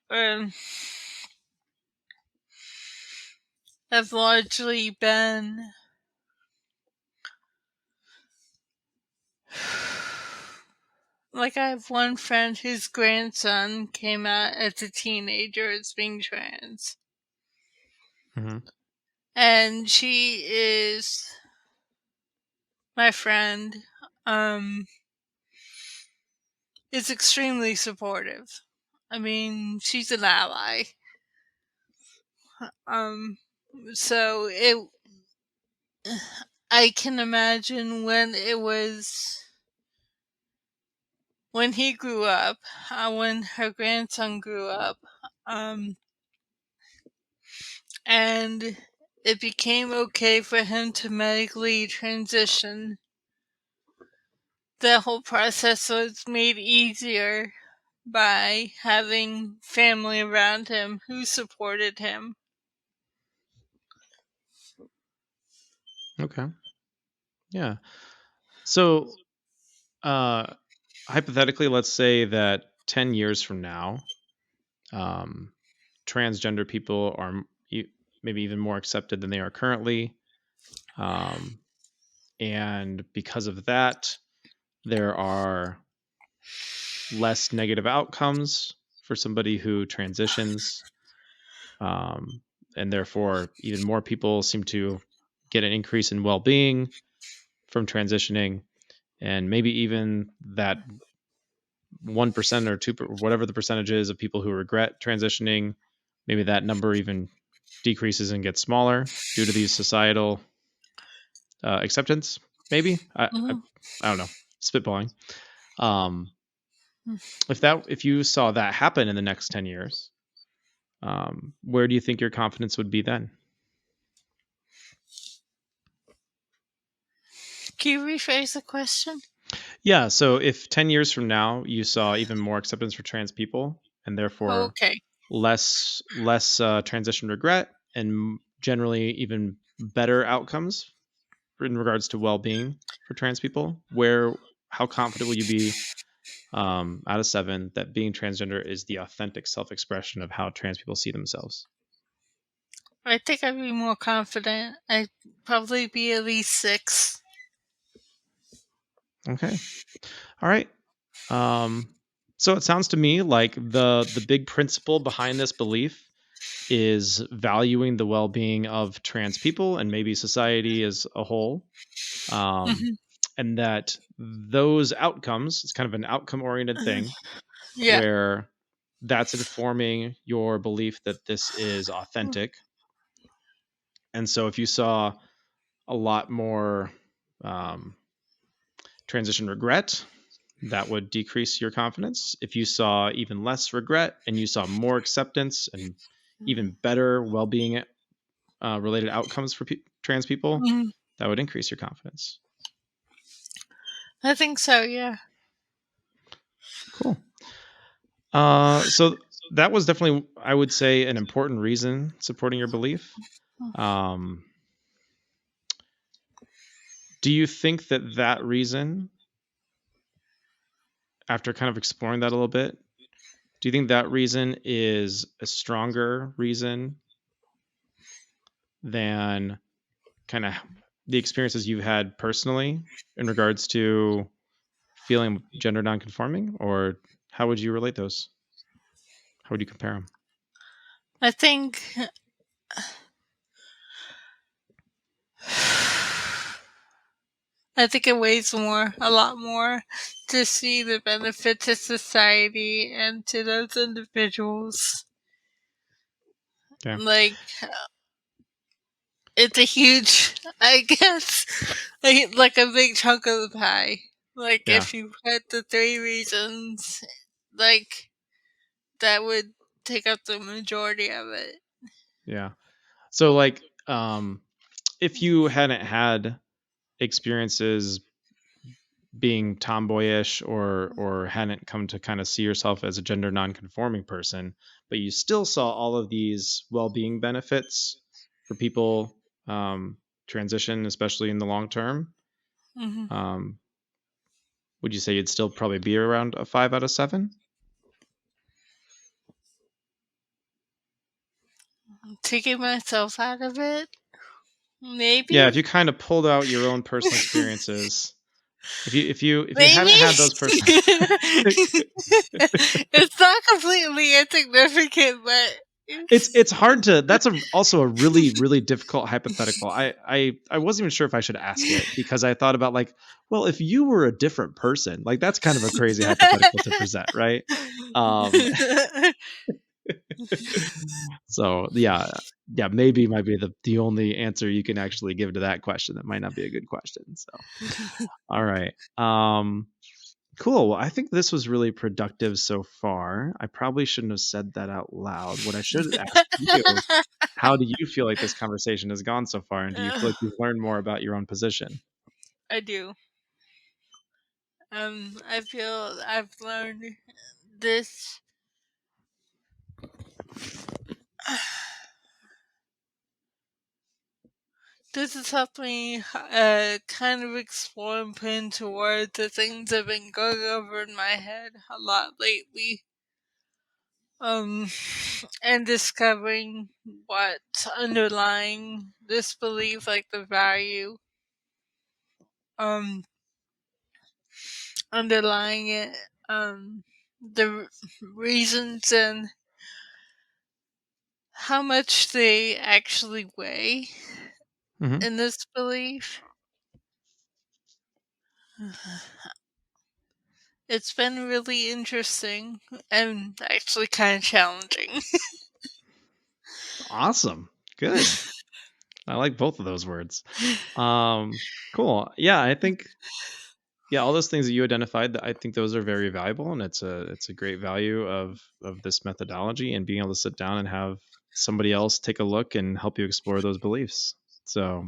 [SPEAKER 2] have largely been like I have one friend whose grandson came out as a teenager as being trans.
[SPEAKER 1] Mhm.
[SPEAKER 2] And she is my friend, um, is extremely supportive. I mean, she's an ally. Um, so I can imagine when he grew up, when her grandson grew up, um, and it became okay for him to medically transition. The whole process was made easier by having family around him who supported him.
[SPEAKER 1] Okay. Yeah. So, uh, hypothetically, let's say that 10 years from now, um, transgender people are maybe even more accepted than they are currently. Um, and because of that, there are less negative outcomes for somebody who transitions. Um, and therefore, even more people seem to get an increase in well being from transitioning. And maybe even that 1% or 2, whatever the percentage is of people who regret transitioning, maybe that number even decreases and gets smaller due to these societal acceptance. Maybe
[SPEAKER 2] Mhm.
[SPEAKER 1] I don't know, spitballing. Um, if you saw that happen in the next 10 years, where do you think your confidence would be then?
[SPEAKER 2] Can you rephrase the question?
[SPEAKER 1] Yeah. So if 10 years from now you saw even more acceptance for trans people and
[SPEAKER 2] Oh,
[SPEAKER 1] therefore
[SPEAKER 2] okay.
[SPEAKER 1] less transition regret and generally even better outcomes in regards to well-being for trans people, where how confident will you be, out of 7, that being transgender is the authentic self-expression of how trans people see themselves?
[SPEAKER 2] I think I'd be more confident. I'd probably be at least 6.
[SPEAKER 1] Okay. All right. Um, so it sounds to me like the big principle behind this belief is valuing the well-being of trans people and maybe society as a whole. Um,
[SPEAKER 2] Mhm.
[SPEAKER 1] and that those outcomes, it's kind of an outcome oriented thing
[SPEAKER 2] Yeah.
[SPEAKER 1] where that's informing your belief that this is authentic. And so if you saw a lot more um, transition regret, that would decrease your confidence. If you saw even less regret and you saw more acceptance and even better well being related outcomes for trans people,
[SPEAKER 2] Mhm.
[SPEAKER 1] that would increase your confidence.
[SPEAKER 2] I think so, yeah.
[SPEAKER 1] Cool. So that was definitely, I would say, an important reason supporting your belief. Um, do you think that that reason, after kind of exploring that a little bit, do you think that reason is a stronger reason than kind of the experiences you've had personally in regards to feeling gender nonconforming, or how would you relate those? How would you compare them?
[SPEAKER 2] I think I think it weighs a lot more, to see the benefit to society and to those individuals.
[SPEAKER 1] Okay.
[SPEAKER 2] Like, it's a huge, I guess, like a big chunk of the pie. Like,
[SPEAKER 1] Yeah.
[SPEAKER 2] if you put the 3 reasons, like, that would take up the majority of it.
[SPEAKER 1] Yeah. So like if you hadn't had experiences being tomboyish or hadn't come to kind of see yourself as a gender nonconforming person, but you still saw all of these well-being benefits for people transition, especially in the long term,
[SPEAKER 2] Hmm.
[SPEAKER 1] um, would you say you'd still probably be around a 5 out of 7?
[SPEAKER 2] Taking myself out of it,
[SPEAKER 1] Yeah,
[SPEAKER 2] maybe.
[SPEAKER 1] if you kind of pulled out your own personal experiences, if you
[SPEAKER 2] Maybe.
[SPEAKER 1] hadn't had those personal
[SPEAKER 2] It's not completely insignificant, but
[SPEAKER 1] it's hard to that's also a really difficult hypothetical. I wasn't even sure if I should ask it because I thought about like, well, if you were a different person, like that's kind of a crazy hypothetical to present, right? Um so yeah, maybe might be the only answer you can actually give to that question. That might not be a good question. So all right. Cool. Well, I think this was really productive so far. I probably shouldn't have said that out loud. What I should ask you, how do you feel like this conversation has gone so far? And do you feel like you've learned more about your own position?
[SPEAKER 2] I do. I feel I've learned this. This has helped me kind of explore and put into words the things I've been going over in my head a lot lately. Um, and discovering what's underlying this belief, like the value, um, underlying it, the reasons, and how much they actually weigh
[SPEAKER 1] Hmm.
[SPEAKER 2] in this belief. It's been really interesting and actually kind of challenging.
[SPEAKER 1] Awesome. Good. I like both of those words. Um, cool. Yeah, I think yeah, all those things that you identified, I think those are very valuable, and it's a great value of this methodology and being able to sit down and have somebody else take a look and help you explore those beliefs. So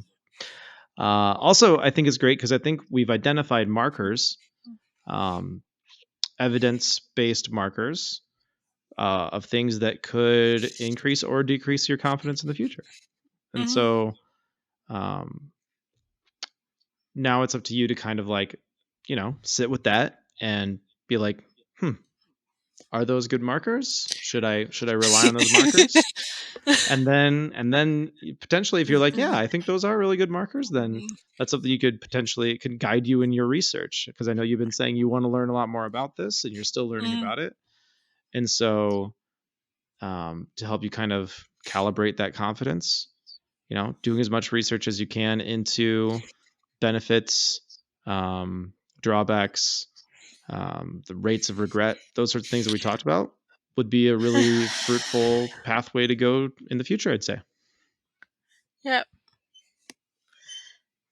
[SPEAKER 1] also, I think it's great because I think we've identified markers, um, evidence-based markers of things that could increase or decrease your confidence in the future. And
[SPEAKER 2] Hmm.
[SPEAKER 1] so um, now it's up to you to kind of like, sit with that and be like, hmm, are those good markers? Should I rely on those markers? And then potentially if you're like, yeah, I think those are really good markers, then that's something you could potentially it can guide you in your research because I know you've been saying you want to learn a lot more about this and you're still learning
[SPEAKER 2] Hmm.
[SPEAKER 1] about it. And so to help you kind of calibrate that confidence, doing as much research as you can into benefits, drawbacks, the rates of regret, those sorts of things that we talked about would be a really fruitful pathway to go in the future, I'd say.
[SPEAKER 2] Yep,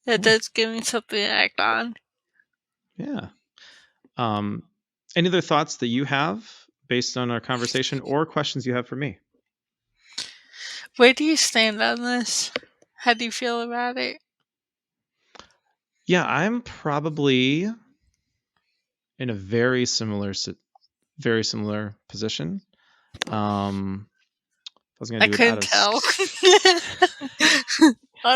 [SPEAKER 2] that
[SPEAKER 1] Cool.
[SPEAKER 2] does give me something to act on.
[SPEAKER 1] Yeah. Um, any other thoughts that you have based on our conversation or questions you have for me?
[SPEAKER 2] Where do you stand on this? How do you feel about it?
[SPEAKER 1] Yeah, I'm probably in a very similar position. I was gonna
[SPEAKER 2] I
[SPEAKER 1] do it out
[SPEAKER 2] couldn't
[SPEAKER 1] of
[SPEAKER 2] tell.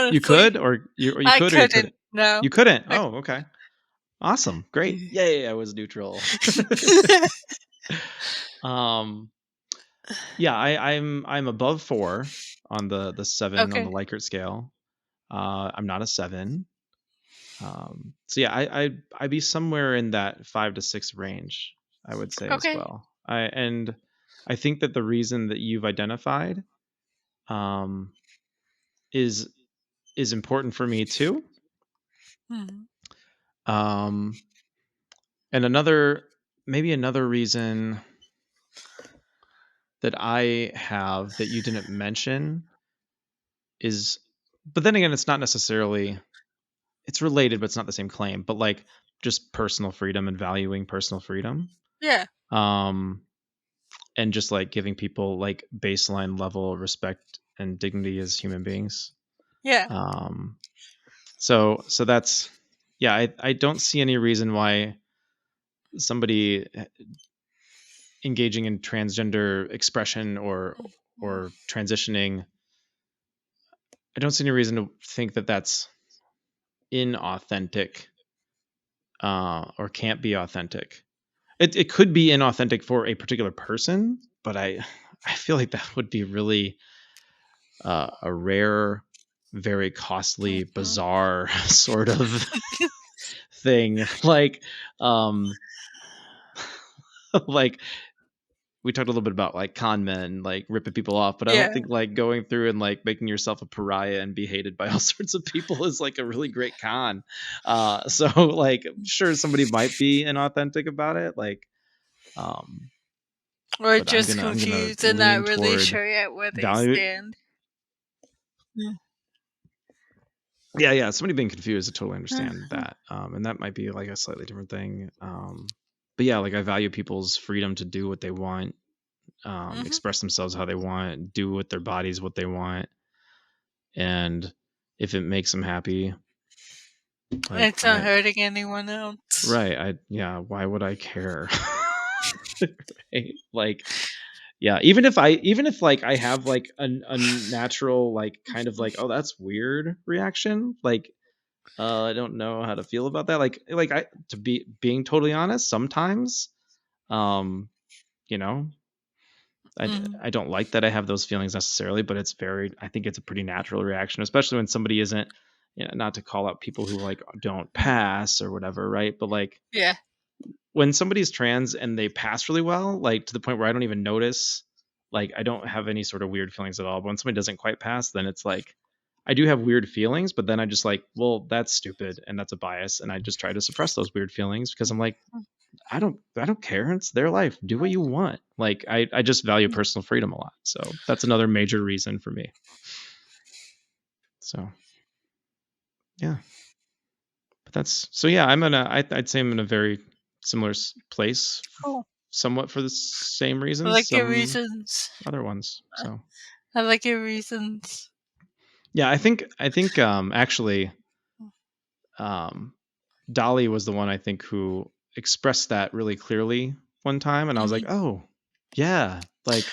[SPEAKER 1] you
[SPEAKER 2] Honestly,
[SPEAKER 1] could or you
[SPEAKER 2] I
[SPEAKER 1] could or you
[SPEAKER 2] couldn't.
[SPEAKER 1] couldn't.
[SPEAKER 2] No.
[SPEAKER 1] You couldn't.
[SPEAKER 2] I,
[SPEAKER 1] Oh, okay. Awesome. Great. Yay, I was neutral. um yeah, I'm above 4 on the 7 on the
[SPEAKER 2] okay.
[SPEAKER 1] Likert scale. I'm not a 7. So yeah, I'd be somewhere in that 5 to 6 range, I would say as
[SPEAKER 2] Okay.
[SPEAKER 1] well. I think that the reason that you've identified um is important for me too.
[SPEAKER 2] Mhm.
[SPEAKER 1] And maybe another reason that I have that you didn't mention is, but then again, it's not necessarily, it's related, but it's not the same claim, but like just personal freedom and valuing personal freedom.
[SPEAKER 2] Yeah.
[SPEAKER 1] And just like giving people like baseline level respect and dignity as human beings.
[SPEAKER 2] Yeah.
[SPEAKER 1] So that's, yeah, I don't see any reason why somebody engaging in transgender expression or transitioning, I don't see any reason to think that that's inauthentic or can't be authentic. It could be inauthentic for a particular person, but I feel like that would be really a rare, very costly, bizarre sort of thing. Like, like we talked a little bit about like con men, like ripping people off, but I don't
[SPEAKER 2] Yeah.
[SPEAKER 1] think like going through and like making yourself a pariah and be hated by all sorts of people is like a really great con. So like, sure, somebody might be inauthentic about it, like,
[SPEAKER 2] Or
[SPEAKER 1] but I'm
[SPEAKER 2] just
[SPEAKER 1] gonna
[SPEAKER 2] confused and not
[SPEAKER 1] lean
[SPEAKER 2] really
[SPEAKER 1] toward
[SPEAKER 2] sure yet where they
[SPEAKER 1] value.
[SPEAKER 2] stand. Yeah.
[SPEAKER 1] Yeah, somebody being confused, I totally understand that, and that might be like a slightly different thing. But yeah, like I value people's freedom to do what they want, express themselves how they want, do with their bodies what they want, and if it makes them happy, like
[SPEAKER 2] It's not hurting anyone else.
[SPEAKER 1] right, why would I care? Right? Like, yeah, even if like I have like a natural like kind of like, oh, that's weird reaction, like, I don't know how to feel about that. Like I, to be being totally honest, sometimes, you know, I don't like that I have those feelings necessarily, but I think it's a pretty natural reaction, especially when somebody isn't, not to call out people who like don't pass or whatever, right? But like
[SPEAKER 2] Yeah.
[SPEAKER 1] when somebody's trans and they pass really well, like to the point where I don't even notice, like I don't have any sort of weird feelings at all. But when somebody doesn't quite pass, then it's like I do have weird feelings, but then I just like, well, that's stupid and that's a bias, and I just try to suppress those weird feelings because I'm like, I don't care. It's their life. Do what you want. Like I just value personal freedom a lot. So that's another major reason for me. So yeah. But that's, so yeah, I'd say I'm in a very similar place,
[SPEAKER 2] Cool.
[SPEAKER 1] somewhat for the same
[SPEAKER 2] I
[SPEAKER 1] reasons,
[SPEAKER 2] like your
[SPEAKER 1] some
[SPEAKER 2] reasons.
[SPEAKER 1] other ones. So
[SPEAKER 2] I like your reasons.
[SPEAKER 1] yeah, I think actually Dolly was the one I think who expressed that really clearly one time, and I was like, oh yeah, like,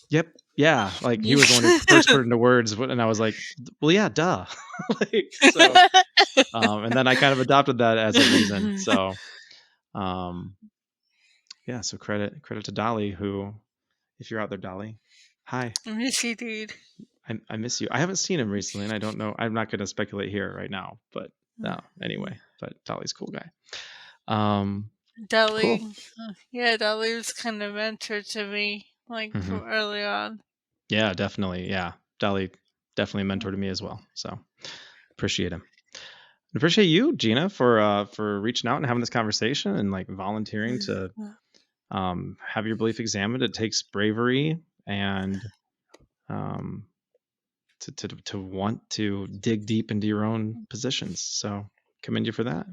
[SPEAKER 1] yep, yeah, like he was the one who first put it into words, and I was like, well, yeah, duh. Like, so and then I kind of adopted that as a reason. So yeah, so credit to Dolly, who, if you're out there, Dolly, hi.
[SPEAKER 2] I miss you, dude.
[SPEAKER 1] I miss you. I haven't seen him recently, and I don't know. I'm not going to speculate here right now, but no, anyway. But Dolly's a cool guy.
[SPEAKER 2] Dolly,
[SPEAKER 1] Cool.
[SPEAKER 2] Yeah, Dolly was kind of mentor to me, like from early on.
[SPEAKER 1] Yeah, definitely. Yeah, Dolly definitely mentored me as well. So appreciate him. And appreciate you, Gina, for reaching out and having this conversation and like volunteering to have your belief examined. It takes bravery and to want to dig deep into your own positions. So commend you for that.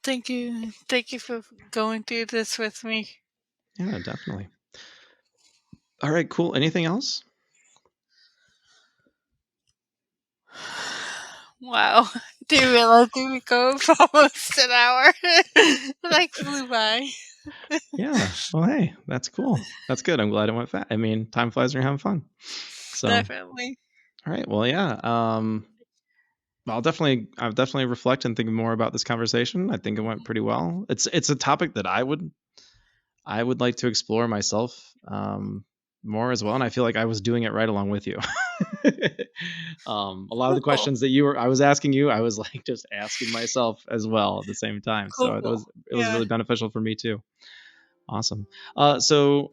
[SPEAKER 2] Thank you for going through this with me.
[SPEAKER 1] Yeah, definitely. All right, cool. Anything else?
[SPEAKER 2] Wow. Do you realize we go for almost an hour? Like flew by.
[SPEAKER 1] Yeah. Well, hey, that's cool. That's good. I'm glad it went fast. I mean, time flies when you're having fun. So
[SPEAKER 2] Definitely.
[SPEAKER 1] all right. Well, yeah. I'll definitely reflect and think more about this conversation. I think it went pretty well. It's a topic that I would like to explore myself more as well, and I feel like I was doing it right along with you. A lot of the questions that I was asking you, I was like just asking myself as well at the same time. So it was really beneficial for me too. Awesome. So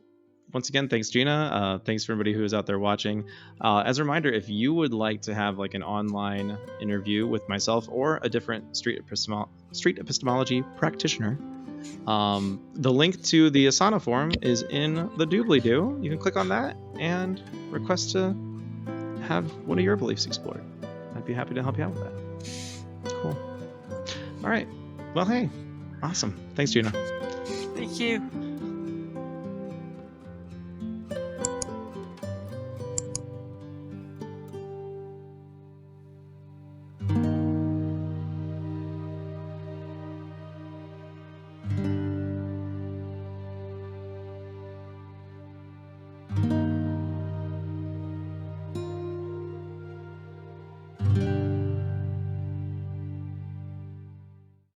[SPEAKER 1] once again, thanks, Gina. Thanks for everybody who is out there watching. As a reminder, if you would like to have like an online interview with myself or a different street epistemology practitioner, the link to the Asana form is in the doobly-doo. You can click on that and request to have one of your beliefs explored. I'd be happy to help you out with that. Cool. All right. Well, hey, awesome. Thanks, Gina.
[SPEAKER 2] Thank you.